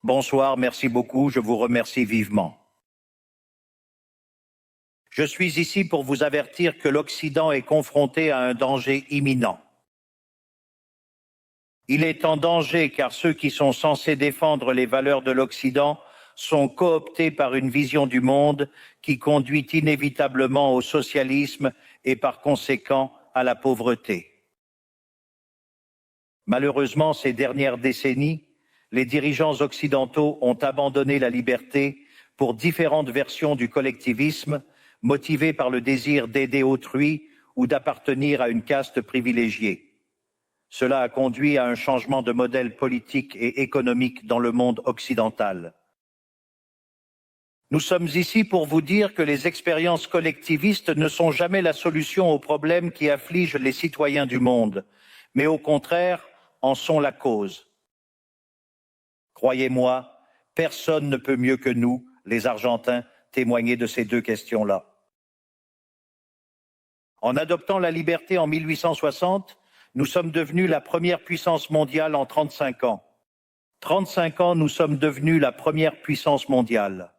Bonsoir, merci beaucoup, je vous remercie vivement. Je suis ici pour vous avertir que l'Occident est confronté à un danger imminent. Il est en danger car ceux qui sont censés défendre les valeurs de l'Occident sont cooptés par une vision du monde qui conduit inévitablement au socialisme et par conséquent à la pauvreté. Malheureusement, ces dernières décennies, les dirigeants occidentaux ont abandonné la liberté pour différentes versions du collectivisme, motivées par le désir d'aider autrui ou d'appartenir à une caste privilégiée. Cela a conduit à un changement de modèle politique et économique dans le monde occidental. Nous sommes ici pour vous dire que les expériences collectivistes ne sont jamais la solution aux problèmes qui affligent les citoyens du monde, mais au contraire, en sont la cause. Croyez-moi, personne ne peut mieux que nous, les Argentins, témoigner de ces deux questions-là. En adoptant la liberté en 1860, nous sommes devenus la première puissance mondiale en 35 ans. 35 ans, nous sommes devenus la première puissance mondiale.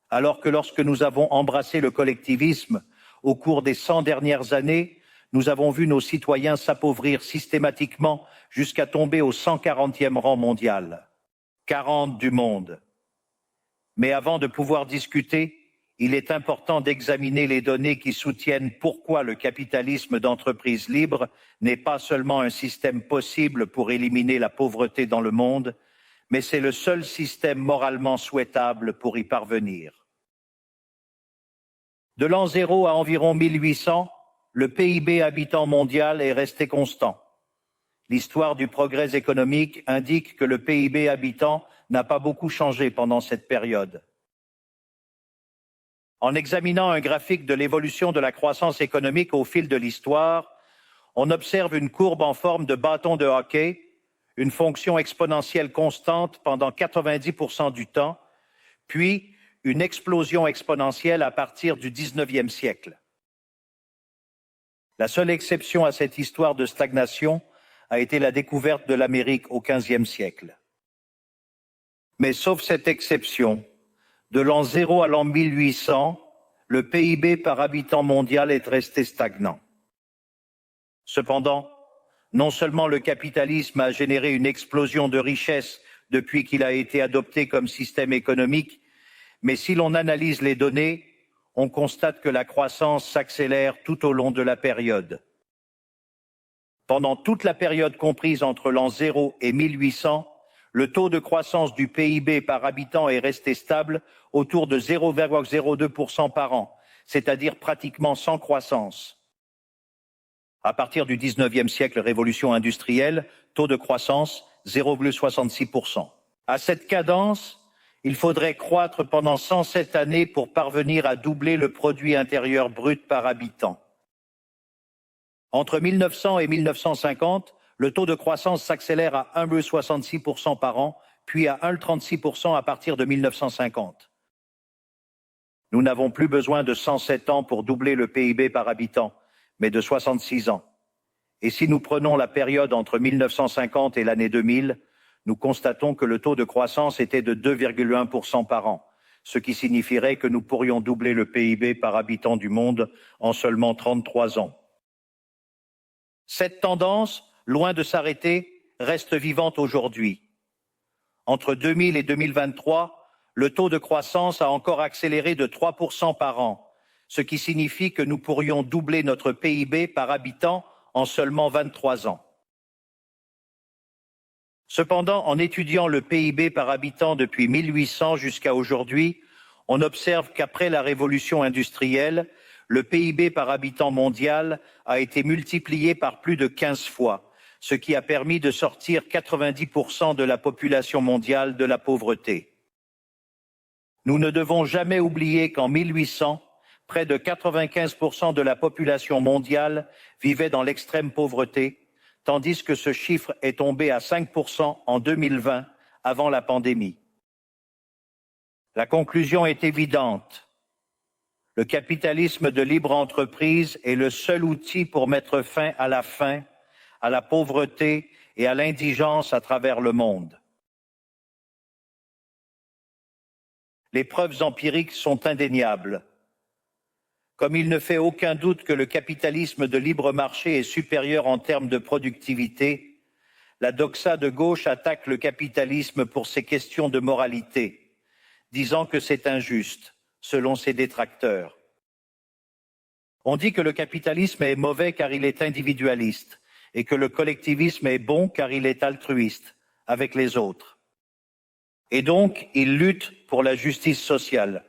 Alors que lorsque nous avons embrassé le collectivisme, au cours des 100 dernières années, nous avons vu nos citoyens s'appauvrir systématiquement jusqu'à tomber au 140e rang mondial. 40 du monde. Mais avant de pouvoir discuter, il est important d'examiner les données qui soutiennent pourquoi le capitalisme d'entreprise libre n'est pas seulement un système possible pour éliminer la pauvreté dans le monde, mais c'est le seul système moralement souhaitable pour y parvenir. De l'an 0 à environ 1800, le PIB habitant mondial est resté constant. L'histoire du progrès économique indique que le PIB habitant n'a pas beaucoup changé pendant cette période. En examinant un graphique de l'évolution de la croissance économique au fil de l'histoire, on observe une courbe en forme de bâton de hockey, une fonction exponentielle constante pendant 90% du temps, puis une explosion exponentielle à partir du 19e siècle. La seule exception à cette histoire de stagnation a été la découverte de l'Amérique au XVe siècle. Mais sauf cette exception, de l'an 0 à l'an 1800, le PIB par habitant mondial est resté stagnant. Cependant, non seulement le capitalisme a généré une explosion de richesse depuis qu'il a été adopté comme système économique, mais si l'on analyse les données, on constate que la croissance s'accélère tout au long de la période. Pendant toute la période comprise entre l'an 0 et 1800, le taux de croissance du PIB par habitant est resté stable autour de 0,02% par an, c'est-à-dire pratiquement sans croissance. À partir du 19e siècle, révolution industrielle, taux de croissance 0,66%. À cette cadence, il faudrait croître pendant 107 années pour parvenir à doubler le produit intérieur brut par habitant. Entre 1900 et 1950, le taux de croissance s'accélère à 1,66% par an, puis à 1,36% à partir de 1950. Nous n'avons plus besoin de 107 ans pour doubler le PIB par habitant, mais de 66 ans. Et si nous prenons la période entre 1950 et l'année 2000, nous constatons que le taux de croissance était de 2,1% par an, ce qui signifierait que nous pourrions doubler le PIB par habitant du monde en seulement 33 ans. Cette tendance, loin de s'arrêter, reste vivante aujourd'hui. Entre 2000 et 2023, le taux de croissance a encore accéléré de 3% par an, ce qui signifie que nous pourrions doubler notre PIB par habitant en seulement 23 ans. Cependant, en étudiant le PIB par habitant depuis 1800 jusqu'à aujourd'hui, on observe qu'après la révolution industrielle, le PIB par habitant mondial a été multiplié par plus de 15 fois, ce qui a permis de sortir 90% de la population mondiale de la pauvreté. Nous ne devons jamais oublier qu'en 1800, près de 95% de la population mondiale vivait dans l'extrême pauvreté, tandis que ce chiffre est tombé à 5% en 2020, avant la pandémie. La conclusion est évidente. Le capitalisme de libre entreprise est le seul outil pour mettre fin à la faim, à la pauvreté et à l'indigence à travers le monde. Les preuves empiriques sont indéniables. Comme il ne fait aucun doute que le capitalisme de libre marché est supérieur en termes de productivité, la doxa de gauche attaque le capitalisme pour ses questions de moralité, disant que c'est injuste, selon ses détracteurs. On dit que le capitalisme est mauvais car il est individualiste et que le collectivisme est bon car il est altruiste avec les autres. Et donc, il lutte pour la justice sociale.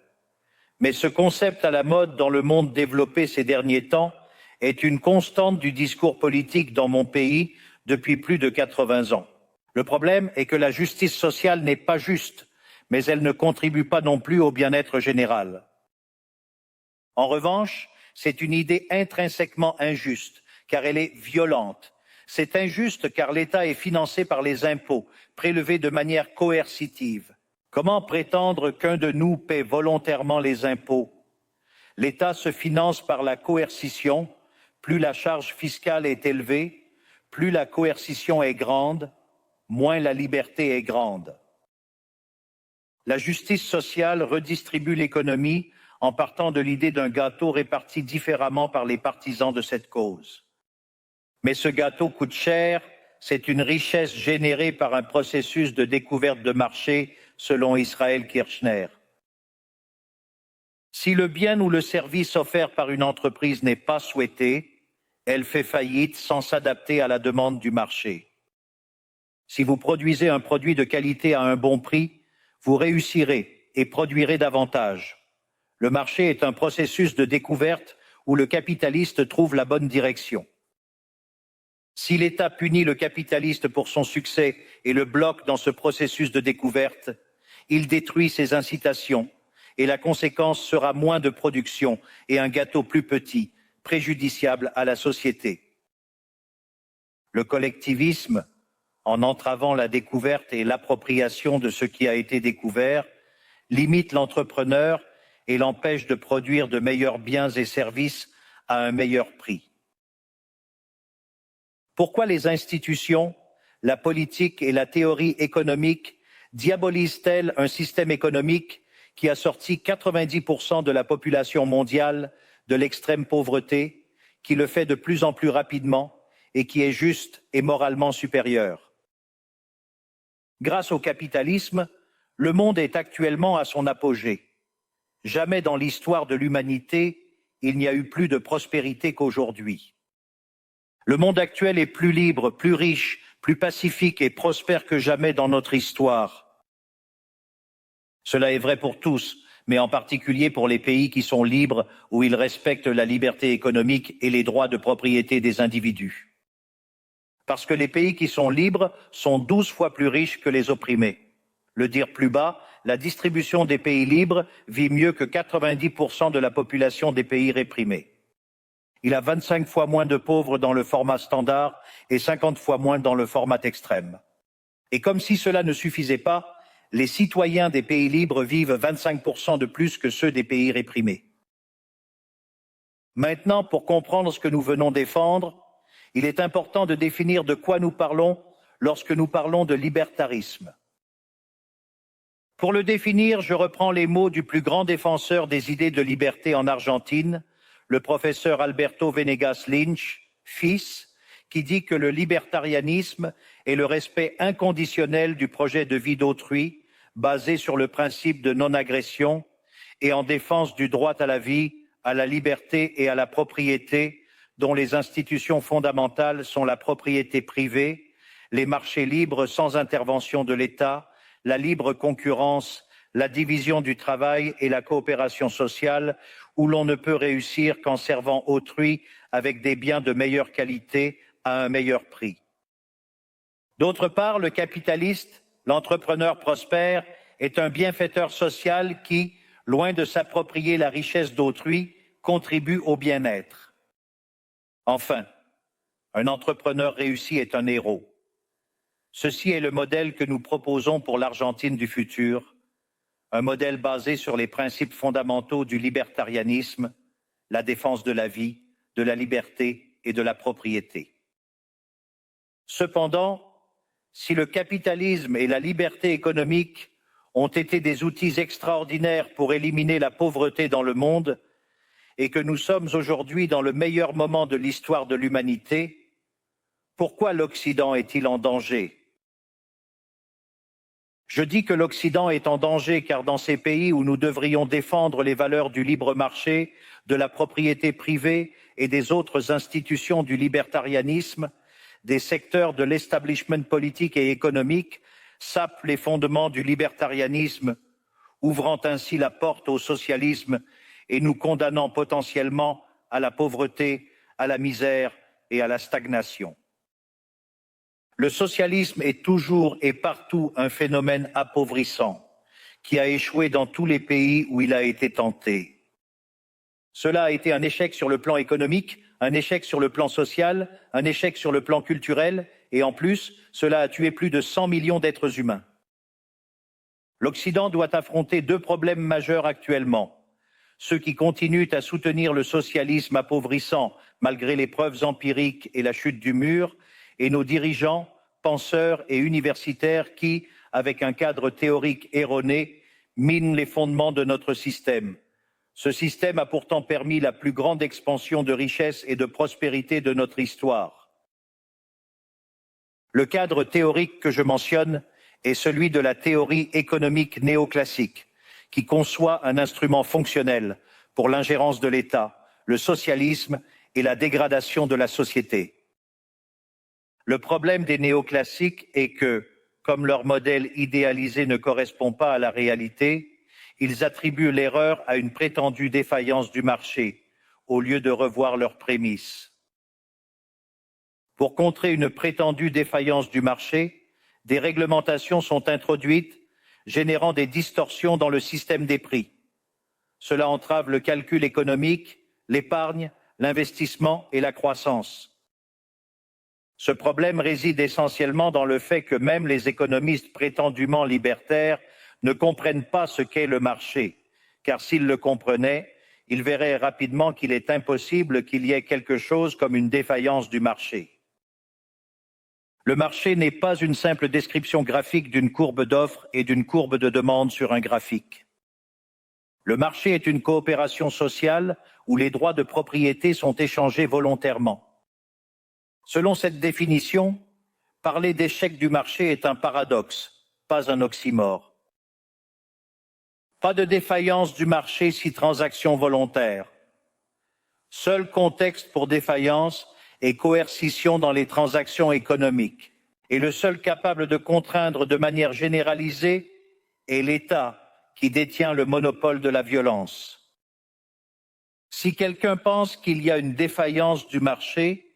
Mais ce concept à la mode dans le monde développé ces derniers temps est une constante du discours politique dans mon pays depuis plus de 80 ans. Le problème est que la justice sociale n'est pas juste, mais elle ne contribue pas non plus au bien-être général. En revanche, c'est une idée intrinsèquement injuste, car elle est violente. C'est injuste car l'État est financé par les impôts, prélevés de manière coercitive. Comment prétendre qu'un de nous paie volontairement les impôts? L'État se finance par la coercition. Plus la charge fiscale est élevée, plus la coercition est grande, moins la liberté est grande. La justice sociale redistribue l'économie en partant de l'idée d'un gâteau réparti différemment par les partisans de cette cause. Mais ce gâteau coûte cher, c'est une richesse générée par un processus de découverte de marché, selon Israël Kirchner. Si le bien ou le service offert par une entreprise n'est pas souhaité, elle fait faillite sans s'adapter à la demande du marché. Si vous produisez un produit de qualité à un bon prix, vous réussirez et produirez davantage. Le marché est un processus de découverte où le capitaliste trouve la bonne direction. Si l'État punit le capitaliste pour son succès et le bloque dans ce processus de découverte, il détruit ses incitations et la conséquence sera moins de production et un gâteau plus petit, préjudiciable à la société. Le collectivisme, en entravant la découverte et l'appropriation de ce qui a été découvert, limite l'entrepreneur et l'empêche de produire de meilleurs biens et services à un meilleur prix. Pourquoi les institutions, la politique et la théorie économique diabolisent-elles un système économique qui a sorti 90% de la population mondiale de l'extrême pauvreté, qui le fait de plus en plus rapidement et qui est juste et moralement supérieur? Grâce au capitalisme, le monde est actuellement à son apogée. Jamais dans l'histoire de l'humanité, il n'y a eu plus de prospérité qu'aujourd'hui. Le monde actuel est plus libre, plus riche, plus pacifique et prospère que jamais dans notre histoire. Cela est vrai pour tous, mais en particulier pour les pays qui sont libres, où ils respectent la liberté économique et les droits de propriété des individus. Parce que les pays qui sont libres sont 12 fois plus riches que les opprimés. Le dire plus bas, la distribution des pays libres vit mieux que 90% de la population des pays réprimés. Il a 25 fois moins de pauvres dans le format standard et 50 fois moins dans le format extrême. Et comme si cela ne suffisait pas, les citoyens des pays libres vivent 25% de plus que ceux des pays réprimés. Maintenant, pour comprendre ce que nous venons défendre, il est important de définir de quoi nous parlons lorsque nous parlons de libertarisme. Pour le définir, je reprends les mots du plus grand défenseur des idées de liberté en Argentine, le professeur Alberto Venegas Lynch, fils, qui dit que le libertarianisme est le respect inconditionnel du projet de vie d'autrui, basé sur le principe de non-agression et en défense du droit à la vie, à la liberté et à la propriété, dont les institutions fondamentales sont la propriété privée, les marchés libres sans intervention de l'État, la libre concurrence, la division du travail et la coopération sociale, où l'on ne peut réussir qu'en servant autrui avec des biens de meilleure qualité à un meilleur prix. D'autre part, le capitaliste, l'entrepreneur prospère, est un bienfaiteur social qui, loin de s'approprier la richesse d'autrui, contribue au bien-être. Enfin, un entrepreneur réussi est un héros. Ceci est le modèle que nous proposons pour l'Argentine du futur, un modèle basé sur les principes fondamentaux du libertarianisme, la défense de la vie, de la liberté et de la propriété. Cependant, si le capitalisme et la liberté économique ont été des outils extraordinaires pour éliminer la pauvreté dans le monde et que nous sommes aujourd'hui dans le meilleur moment de l'histoire de l'humanité, pourquoi l'Occident est-il en danger ? Je dis que l'Occident est en danger car dans ces pays où nous devrions défendre les valeurs du libre marché, de la propriété privée et des autres institutions du libertarianisme, des secteurs de l'establishment politique et économique sapent les fondements du libertarianisme, ouvrant ainsi la porte au socialisme et nous condamnant potentiellement à la pauvreté, à la misère et à la stagnation. Le socialisme est toujours et partout un phénomène appauvrissant qui a échoué dans tous les pays où il a été tenté. Cela a été un échec sur le plan économique, un échec sur le plan social, un échec sur le plan culturel et en plus, cela a tué plus de 100 millions d'êtres humains. L'Occident doit affronter deux problèmes majeurs actuellement. Ceux qui continuent à soutenir le socialisme appauvrissant malgré les preuves empiriques et la chute du mur, et nos dirigeants, penseurs et universitaires qui, avec un cadre théorique erroné, minent les fondements de notre système. Ce système a pourtant permis la plus grande expansion de richesse et de prospérité de notre histoire. Le cadre théorique que je mentionne est celui de la théorie économique néoclassique, qui conçoit un instrument fonctionnel pour l'ingérence de l'État, le socialisme et la dégradation de la société. Le problème des néoclassiques est que, comme leur modèle idéalisé ne correspond pas à la réalité, ils attribuent l'erreur à une prétendue défaillance du marché, au lieu de revoir leurs prémices. Pour contrer une prétendue défaillance du marché, des réglementations sont introduites, générant des distorsions dans le système des prix. Cela entrave le calcul économique, l'épargne, l'investissement et la croissance. Ce problème réside essentiellement dans le fait que même les économistes prétendument libertaires ne comprennent pas ce qu'est le marché, car s'ils le comprenaient, ils verraient rapidement qu'il est impossible qu'il y ait quelque chose comme une défaillance du marché. Le marché n'est pas une simple description graphique d'une courbe d'offre et d'une courbe de demande sur un graphique. Le marché est une coopération sociale où les droits de propriété sont échangés volontairement. Selon cette définition, parler d'échec du marché est un paradoxe, pas un oxymore. Pas de défaillance du marché si transaction volontaire. Seul contexte pour défaillance et coercition dans les transactions économiques. Et le seul capable de contraindre de manière généralisée est l'État qui détient le monopole de la violence. Si quelqu'un pense qu'il y a une défaillance du marché,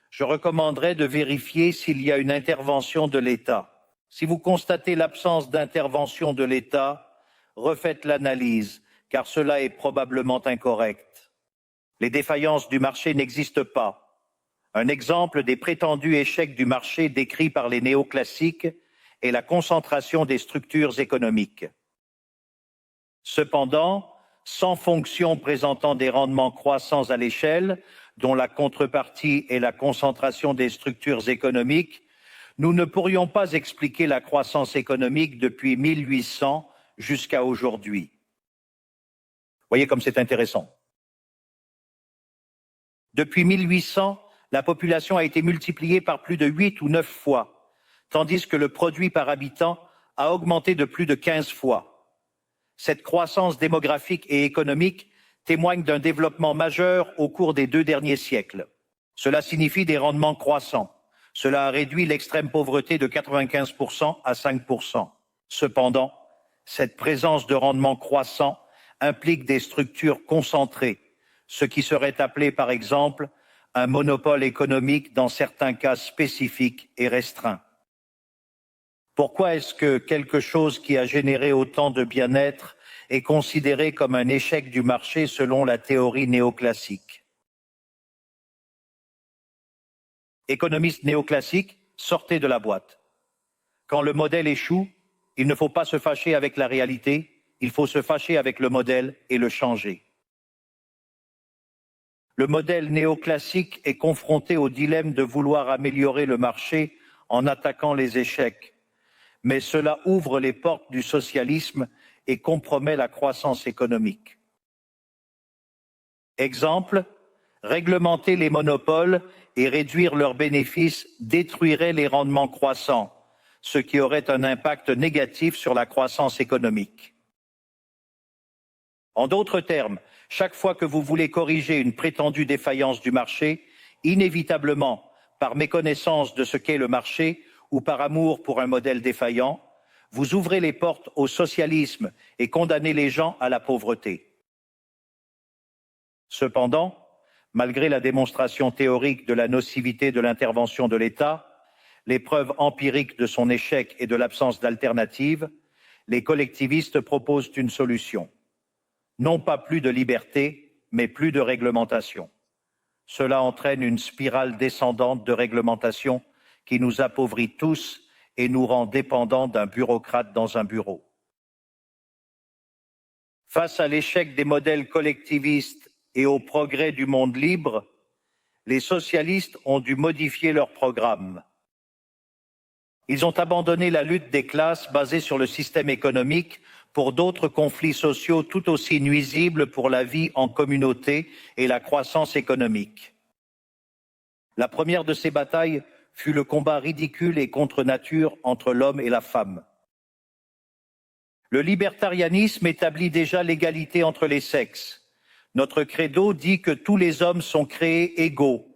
je recommanderais de vérifier s'il y a une intervention de l'État. Si vous constatez l'absence d'intervention de l'État, refaites l'analyse, car cela est probablement incorrect. Les défaillances du marché n'existent pas. Un exemple des prétendus échecs du marché décrits par les néoclassiques est la concentration des structures économiques. Cependant, sans fonction présentant des rendements croissants à l'échelle, dont la contrepartie est la concentration des structures économiques, nous ne pourrions pas expliquer la croissance économique depuis 1800 jusqu'à aujourd'hui. Voyez comme c'est intéressant. Depuis 1800, la population a été multipliée par plus de 8 ou 9 fois, tandis que le produit par habitant a augmenté de plus de 15 fois. Cette croissance démographique et économique témoigne d'un développement majeur au cours des 2 derniers siècles. Cela signifie des rendements croissants. Cela a réduit l'extrême pauvreté de 95% à 5%. Cependant, cette présence de rendements croissants implique des structures concentrées, ce qui serait appelé par exemple un monopole économique dans certains cas spécifiques et restreints. Pourquoi est-ce que quelque chose qui a généré autant de bien-être est considéré comme un échec du marché selon la théorie néoclassique? Économistes néoclassiques, sortez de la boîte. Quand le modèle échoue, il ne faut pas se fâcher avec la réalité, il faut se fâcher avec le modèle et le changer. Le modèle néoclassique est confronté au dilemme de vouloir améliorer le marché en attaquant les échecs. mais cela ouvre les portes du socialisme et compromet la croissance économique. Exemple, réglementer les monopoles et réduire leurs bénéfices détruirait les rendements croissants, ce qui aurait un impact négatif sur la croissance économique. En d'autres termes, chaque fois que vous voulez corriger une prétendue défaillance du marché, inévitablement, par méconnaissance de ce qu'est le marché ou par amour pour un modèle défaillant, vous ouvrez les portes au socialisme et condamnez les gens à la pauvreté. Cependant, malgré la démonstration théorique de la nocivité de l'intervention de l'État, les preuves empiriques de son échec et de l'absence d'alternative, les collectivistes proposent une solution. Non pas plus de liberté, mais plus de réglementation. Cela entraîne une spirale descendante de réglementation qui nous appauvrit tous et nous rend dépendants d'un bureaucrate dans un bureau. Face à l'échec des modèles collectivistes et au progrès du monde libre, les socialistes ont dû modifier leur programme. Ils ont abandonné la lutte des classes basée sur le système économique pour d'autres conflits sociaux tout aussi nuisibles pour la vie en communauté et la croissance économique. La première de ces batailles fut le combat ridicule et contre nature entre l'homme et la femme. Le libertarianisme établit déjà l'égalité entre les sexes. Notre credo dit que tous les hommes sont créés égaux,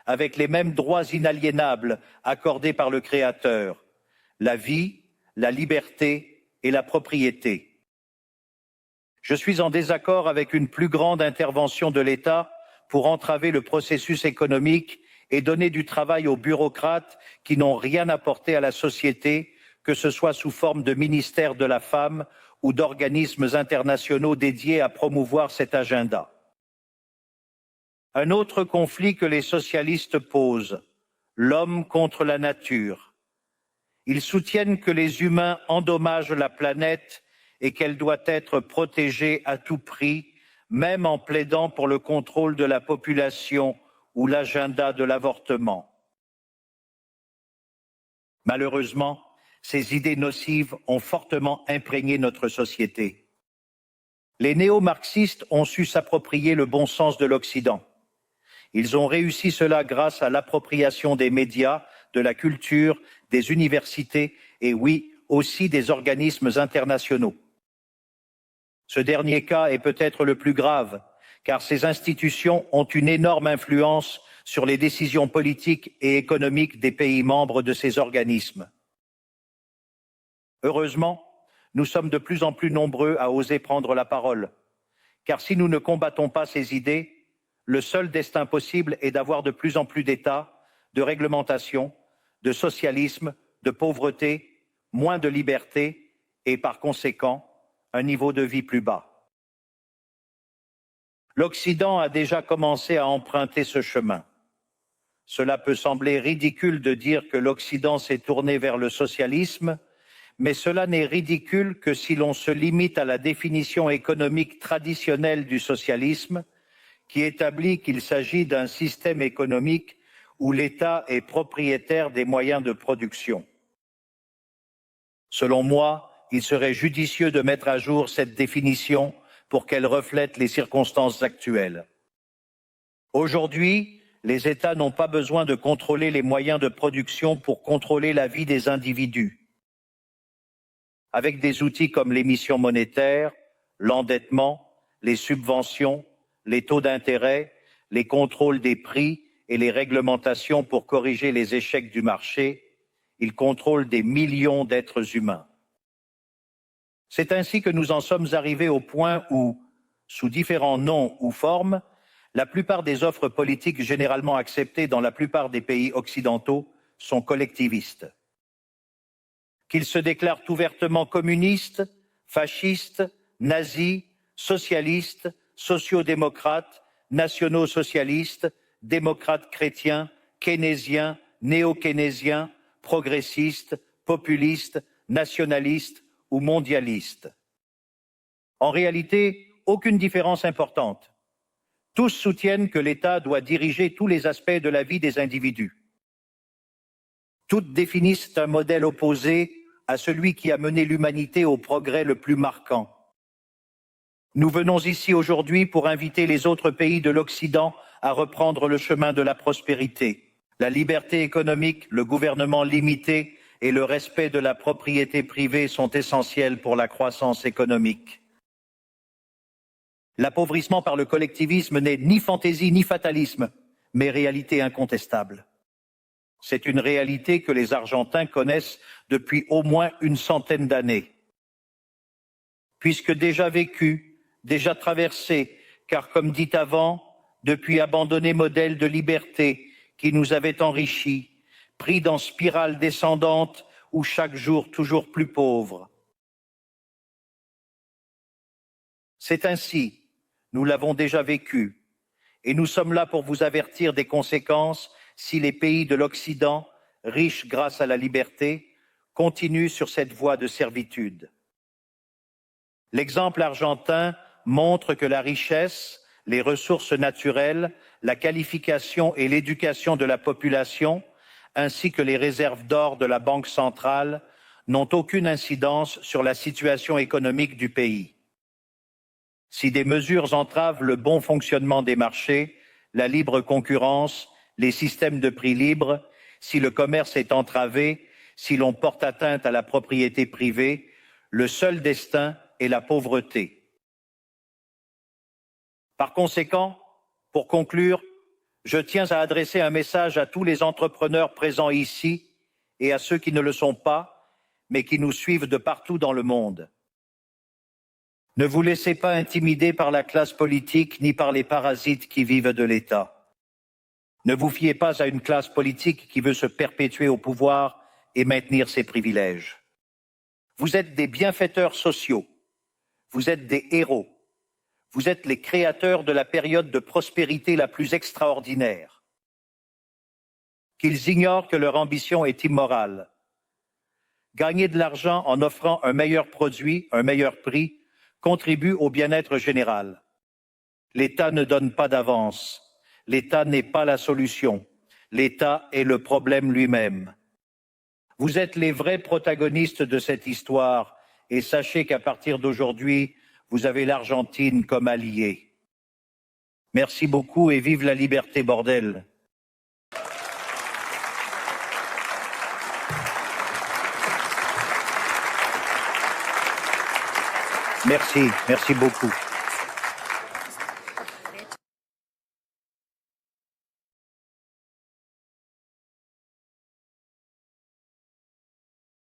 avec les mêmes droits inaliénables accordés par le Créateur, la vie, la liberté et la propriété. Je suis en désaccord avec une plus grande intervention de l'État pour entraver le processus économique et donner du travail aux bureaucrates qui n'ont rien apporté à la société, que ce soit sous forme de ministère de la femme ou d'organismes internationaux dédiés à promouvoir cet agenda. Un autre conflit que les socialistes posent, l'homme contre la nature. Ils soutiennent que les humains endommagent la planète et qu'elle doit être protégée à tout prix, même en plaidant pour le contrôle de la population ou l'agenda de l'avortement. Malheureusement, ces idées nocives ont fortement imprégné notre société. Les néo-marxistes ont su s'approprier le bon sens de l'Occident. Ils ont réussi cela grâce à l'appropriation des médias, de la culture, des universités et oui, aussi des organismes internationaux. Ce dernier cas est peut-être le plus grave, car ces institutions ont une énorme influence sur les décisions politiques et économiques des pays membres de ces organismes. Heureusement, nous sommes de plus en plus nombreux à oser prendre la parole, car si nous ne combattons pas ces idées, le seul destin possible est d'avoir de plus en plus d'États, de réglementation, de socialisme, de pauvreté, moins de liberté et par conséquent, un niveau de vie plus bas. L'Occident a déjà commencé à emprunter ce chemin. Cela peut sembler ridicule de dire que l'Occident s'est tourné vers le socialisme, mais cela n'est ridicule que si l'on se limite à la définition économique traditionnelle du socialisme, qui établit qu'il s'agit d'un système économique où l'État est propriétaire des moyens de production. Selon moi, il serait judicieux de mettre à jour cette définition pour qu'elle reflète les circonstances actuelles. Aujourd'hui, les États n'ont pas besoin de contrôler les moyens de production pour contrôler la vie des individus. Avec des outils comme l'émission monétaire, l'endettement, les subventions, les taux d'intérêt, les contrôles des prix et les réglementations pour corriger les échecs du marché, ils contrôlent des millions d'êtres humains. C'est ainsi que nous en sommes arrivés au point où, sous différents noms ou formes, la plupart des offres politiques généralement acceptées dans la plupart des pays occidentaux sont collectivistes. Qu'ils se déclarent ouvertement communistes, fascistes, nazis, socialistes, sociodémocrates, nationaux-socialistes, démocrates chrétiens, keynésiens, néo-keynésiens, progressistes, populistes, nationalistes ou mondialistes. En réalité, aucune différence importante. Tous soutiennent que l'État doit diriger tous les aspects de la vie des individus. Toutes définissent un modèle opposé à celui qui a mené l'humanité au progrès le plus marquant. Nous venons ici aujourd'hui pour inviter les autres pays de l'Occident à reprendre le chemin de la prospérité. La liberté économique, le gouvernement limité et le respect de la propriété privée sont essentiels pour la croissance économique. L'appauvrissement par le collectivisme n'est ni fantaisie ni fatalisme, mais réalité incontestable. C'est une réalité que les Argentins connaissent depuis au moins une centaine d'années. Puisque déjà vécu, déjà traversé, car comme dit avant, depuis abandonné modèle de liberté qui nous avait enrichis, pris dans spirale descendante où chaque jour toujours plus pauvre. C'est ainsi, nous l'avons déjà vécu, et nous sommes là pour vous avertir des conséquences si les pays de l'Occident, riches grâce à la liberté, continuent sur cette voie de servitude. L'exemple argentin montre que la richesse, les ressources naturelles, la qualification et l'éducation de la population, ainsi que les réserves d'or de la Banque centrale, n'ont aucune incidence sur la situation économique du pays. Si des mesures entravent le bon fonctionnement des marchés, la libre concurrence, les systèmes de prix libres, si le commerce est entravé, si l'on porte atteinte à la propriété privée, le seul destin est la pauvreté. Par conséquent, pour conclure, je tiens à adresser un message à tous les entrepreneurs présents ici et à ceux qui ne le sont pas, mais qui nous suivent de partout dans le monde. Ne vous laissez pas intimider par la classe politique ni par les parasites qui vivent de l'État. Ne vous fiez pas à une classe politique qui veut se perpétuer au pouvoir et maintenir ses privilèges. Vous êtes des bienfaiteurs sociaux. Vous êtes des héros. Vous êtes les créateurs de la période de prospérité la plus extraordinaire. Qu'ils ignorent que leur ambition est immorale. Gagner de l'argent en offrant un meilleur produit, un meilleur prix, contribue au bien-être général. L'État ne donne pas d'avance. L'État n'est pas la solution. L'État est le problème lui-même. Vous êtes les vrais protagonistes de cette histoire et sachez qu'à partir d'aujourd'hui, vous avez l'Argentine comme alliée. Merci beaucoup et vive la liberté, bordel. Merci beaucoup.